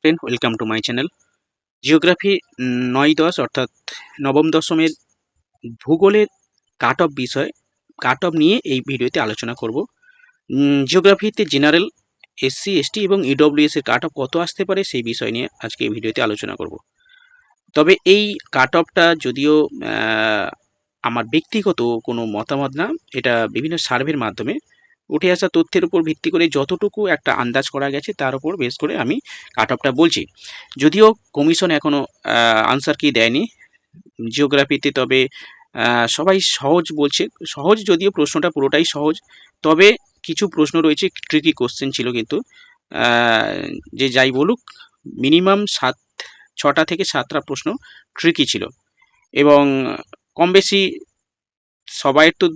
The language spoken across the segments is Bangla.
Friend, welcome to my channel. Geography ৯-১০ অর্থাৎ নবম দশমের ভূগোলের কাট অফ বিষয়, কাট অফ নিয়ে এই ভিডিওতে আলোচনা করব। জিওগ্রাফিতে জেনারেল, এসসি এসটি এবং ইডব্লিউএস এর কাট অফ কত আসতে পারে সেই বিষয় নিয়ে আজকে এই ভিডিওতে আলোচনা করব। তবে এই কাট অফটা যদিও আমার ব্যক্তিগত কোনো মতামত না, এটা বিভিন্ন সার্ভের মাধ্যমে উঠে আসা তথ্যের উপর ভিত্তি করে যতটুকু একটা আন্দাজ করা গেছে তার উপর বেস করে আমি কাট অফটা বলছি। যদিও কমিশন এখনো আনসার কি দেয়নি জিওগ্রাফিতে, তবে সবাই সহজ বলছে। সহজ যদিও প্রশ্নটা পুরোটাই সহজ, তবে কিছু প্রশ্ন রয়েছে ট্রিকি কোশ্চেন ছিল, কিন্তু যে যাই বলুক মিনিমাম 6টা থেকে 7টা প্রশ্ন ট্রিকি ছিল এবং কম বেশি সবাই তো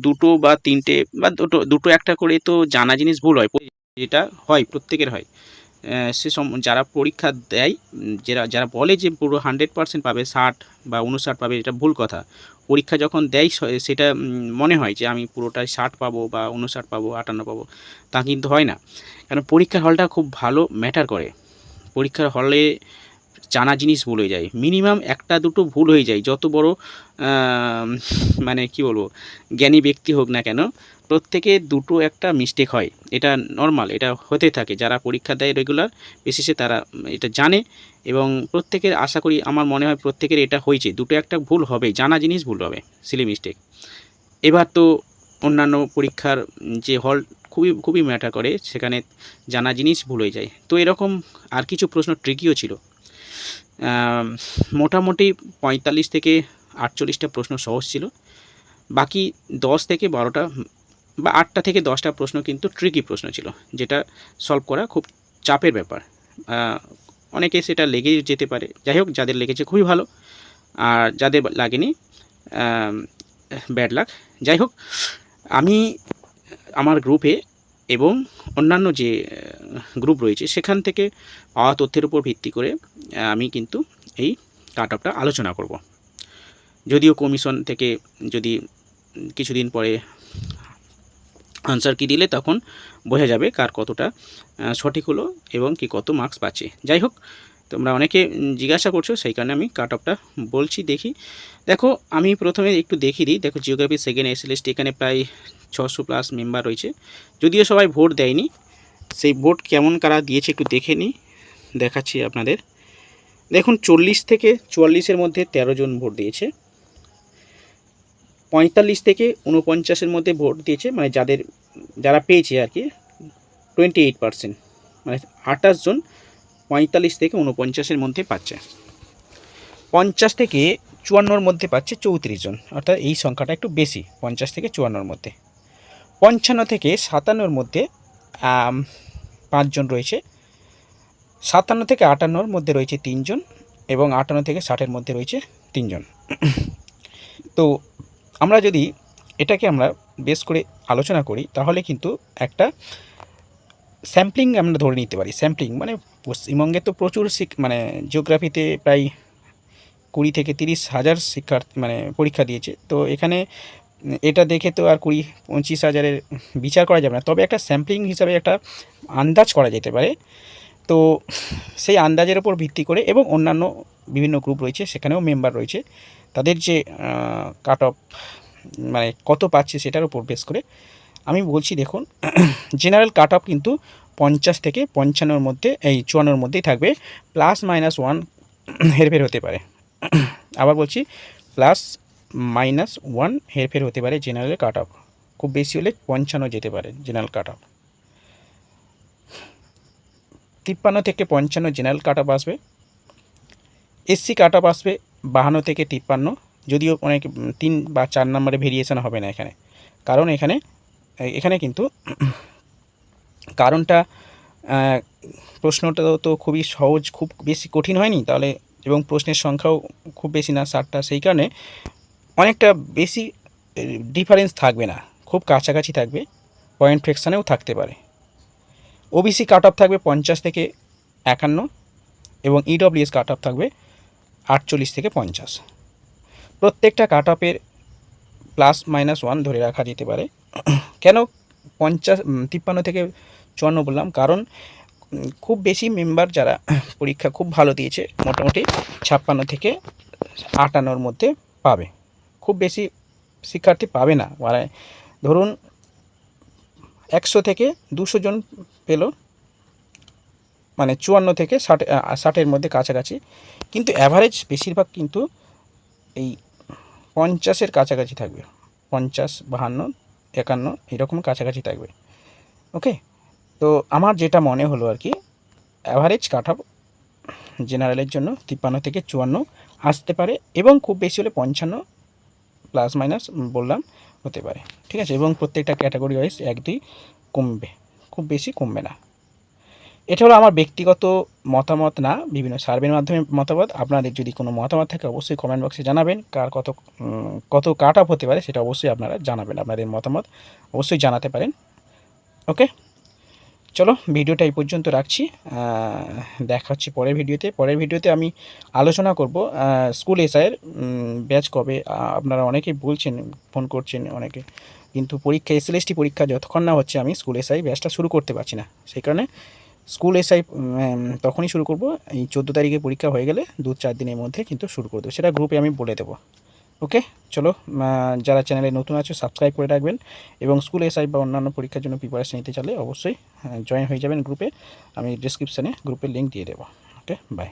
দুটো বা তিনটে বা দুটো একটা করে তো জানা জিনিস ভুল হয়, যেটা হয় প্রত্যেকের হয়। সে যারা পরীক্ষা দেয়, যারা যারা বলে যে পুরো 100% পাবে, 60 বা 59 পাবে, এটা ভুল কথা। পরীক্ষা যখন দেয় সেটা মনে হয় যে আমি পুরোটাই 60 পাবো বা 59 পাবো, 58 পাবো, তা কিন্তু হয় না। কারণ পরীক্ষার হলটা খুব ভালো ম্যাটার করে। পরীক্ষার হলে জানা জিনিস ভুল হয়ে যায়, মিনিমাম একটা দুটো ভুল হয়ে যায়। যত বড় মানে কি বলবো, জ্ঞানী ব্যক্তি হোক না কেন, প্রত্যেকে দুটো একটা মিস্টেক হয়, এটা নর্মাল, এটা হতে থাকে। যারা পরীক্ষা দেয় রেগুলার বেসিসে তারা এটা জানে এবং প্রত্যেকের, আশা করি, আমার মনে হয় প্রত্যেকের এটা হয়েছে, দুটো একটা ভুল হবে, জানা জিনিস ভুল হবে, সিলি মিস্টেক। এবার তো অন্যান্য পরীক্ষার যে হল খুবই খুবই ম্যাটার করে, সেখানে জানা জিনিস ভুল হয়ে যায়। তো এরকম আর কিছু প্রশ্ন ট্রিকিও ছিল। মোটামুটি 45 থেকে 48টা প্রশ্ন সহজ ছিল, বাকি 10 থেকে 12টা বা 8টা থেকে 10টা প্রশ্ন কিন্তু ট্রিকি প্রশ্ন ছিল, যেটা সলভ করা খুব চাপের ব্যাপার। অনেকে সেটা লেগে যেতে পারে, যাই হোক, যাদের লেগেছে খুবই ভালো, আর যাদের লাগেনি ব্যাড লাক। যাই হোক, আমি আমার গ্রুপে এবং অন্যান্য যে গ্রুপ রয়েছে সেখান থেকে পাওয়া তথ্যের উপর ভিত্তি করে আমি কিন্তু এই কাট অফটা আলোচনা করব। যদিও কমিশন থেকে যদি কিছুদিন পরে আনসার কি দিলে তখন বোঝা যাবে কার কতটা সঠিক হলো এবং কি কত মার্কস পাচ্ছে। যাই হোক, তোমরা অনেকে জিজ্ঞাসা করছো, সেই কারণে আমি কাট অফটা বলছি। দেখি, দেখো, আমি প্রথমে একটু দেখিয়ে দিই। দেখো, জিওগ্রাফি সেকেন্ড এসএলএসটি এখানে প্রায় 600+ মেম্বার রয়েছে। যদিও সবাই ভোট দেয়নি, সেই ভোট কেমন কারা দিয়েছে একটু দেখে নিই, দেখাচ্ছি আপনাদের। দেখুন, 40 থেকে 44-এর মধ্যে 13 জন ভোট দিয়েছে। 45 থেকে 49-এর মধ্যে ভোট দিয়েছে, মানে যারা পেয়েছে আর কি 28%, মানে 28 জন 45 থেকে 49-এর মধ্যে পাচ্ছে। 50 থেকে 54-এর মধ্যে পাচ্ছে 34 জন, অর্থাৎ এই সংখ্যাটা একটু বেশি 50 থেকে 54-এর মধ্যে। 55 থেকে 57-এর মধ্যে 5 জন রয়েছে। 57 থেকে 58-এর মধ্যে রয়েছে 3 জন এবং 58 থেকে 60-এর মধ্যে রয়েছে 3 জন। তো আমরা যদি এটাকে আমরা বেস করে আলোচনা করি, তাহলে কিন্তু একটা স্যাম্পলিং আমরা ধরে নিতে পারি। স্যাম্পলিং মানে পশ্চিমবঙ্গে তো প্রচুর মানে জিওগ্রাফিতে প্রায় 20 থেকে 30 হাজার শিক্ষার্থী মানে পরীক্ষা দিয়েছে। তো এখানে এটা দেখে তো আর 20-25 হাজারের বিচার করা যাবে না, তবে একটা স্যাম্পলিং হিসাবে একটা আন্দাজ করা যেতে পারে। তো সেই আন্দাজের ওপর ভিত্তি করে এবং অন্যান্য বিভিন্ন গ্রুপ রয়েছে, সেখানেও মেম্বার রয়েছে, তাদের যে কাট অফ মানে কত পাচ্ছে সেটার উপর বেস করে আমি বলছি। দেখুন, জেনারেল কাট অফ কিন্তু 50 থেকে 55-এর মধ্যে, এই 54-এর মধ্যেই থাকবে। +-1 হেরফের হতে পারে। আবার বলছি, +-1 হেরফের হতে পারে জেনারেল কাট অফ। খুব বেশি হলে 55 যেতে পারে জেনারেল কাট অফ। 53 থেকে 55 জেনারেল কাট অফ আসবে। এসসি কাট অফ আসবে 52 থেকে 53, যদিও অনেক 3 বা 4 নম্বরে ভেরিয়েশন হবে না এখানে, কারণ এখানে কিন্তু কারণটা প্রশ্নটা তো খুবই সহজ, খুব বেশি কঠিন হয়নি তাহলে, এবং প্রশ্নের সংখ্যাও খুব বেশি না, 60টা, সেই কারণে অনেকটা বেশি ডিফারেন্স থাকবে না, খুব কাছাকাছি থাকবে, পয়েন্ট ফ্র্যাকশানেও থাকতে পারে। ওবিসি কাট অফ থাকবে 50 থেকে 51 এবং ইডব্লিউএস কাট অফ থাকবে 48 থেকে 50। প্রত্যেকটা কাট অফের +-1 ধরে রাখা যেতে পারে। কেন 53 থেকে 54 বললাম, কারণ খুব বেশি মেম্বার যারা পরীক্ষা খুব ভালো দিয়েছে, মোটামুটি 56 থেকে 58-র মধ্যে পাবে। খুব বেশি শিক্ষার্থী পাবে না, মানে ধরুন 100 থেকে 200 জন পেল, মানে 54 থেকে 60-এর মধ্যে কাছাকাছি। কিন্তু অ্যাভারেজ বেশিরভাগ কিন্তু এই 50-এর কাছাকাছি থাকবে, 50, 52, 51 এরকম কাছাকাছি থাকবে। ওকে, তো আমার যেটা মনে হলো আর কি, অ্যাভারেজ কাট অফ জেনারেলের জন্য 53 থেকে 54 আসতে পারে, এবং খুব বেশি হলে 55 প্লাস মাইনাস বললাম হতে পারে। ঠিক আছে, এবং প্রত্যেকটা ক্যাটাগরি ওয়াইজ 1-2 কমবে, খুব বেশি কমবে না। এটা হলো আমার ব্যক্তিগত মতামত না, বিভিন্ন সার্ভের মাধ্যমে মতামত। আপনাদের যদি কোনো মতামত থাকে অবশ্যই কমেন্ট বক্সে জানাবেন। কার কত কাট অফ হতে পারে সেটা অবশ্যই আপনারা জানাবেন, আপনাদের মতামত অবশ্যই জানাতে পারেন। ওকে, চলো ভিডিওটা এই পর্যন্ত রাখছি। দেখা হচ্ছে পরের ভিডিওতে। পরের ভিডিওতে আমি আলোচনা করব স্কুল এসআইয়ের ব্যাচ কবে। আপনারা অনেকেই বলছেন, ফোন করছেন অনেকে, কিন্তু পরীক্ষা এসএলএসটি পরীক্ষা যতক্ষণ না হচ্ছে আমি স্কুল এসআই ব্যাচটা শুরু করতে পারছি না। সেই কারণে স্কুল এসআই তখনই শুরু করব, এই 14 তারিখে পরীক্ষা হয়ে গেলে 2-4 দিনের মধ্যে কিন্তু শুরু করে দেবো, সেটা গ্রুপে আমি বলে দেবো। ওকে, চলো যারা চ্যানেলে নতুন আছে সাবস্ক্রাইব করে রাখবেন, এবং স্কুল এসআই বা অন্যান্য পরীক্ষার জন্য প্রিপারেশন নিতে চাইলে অবশ্যই জয়েন হয়ে যাবেন গ্রুপে। আমি ডিসক্রিপশানে গ্রুপের লিঙ্ক দিয়ে দেবো। ওকে, বাই।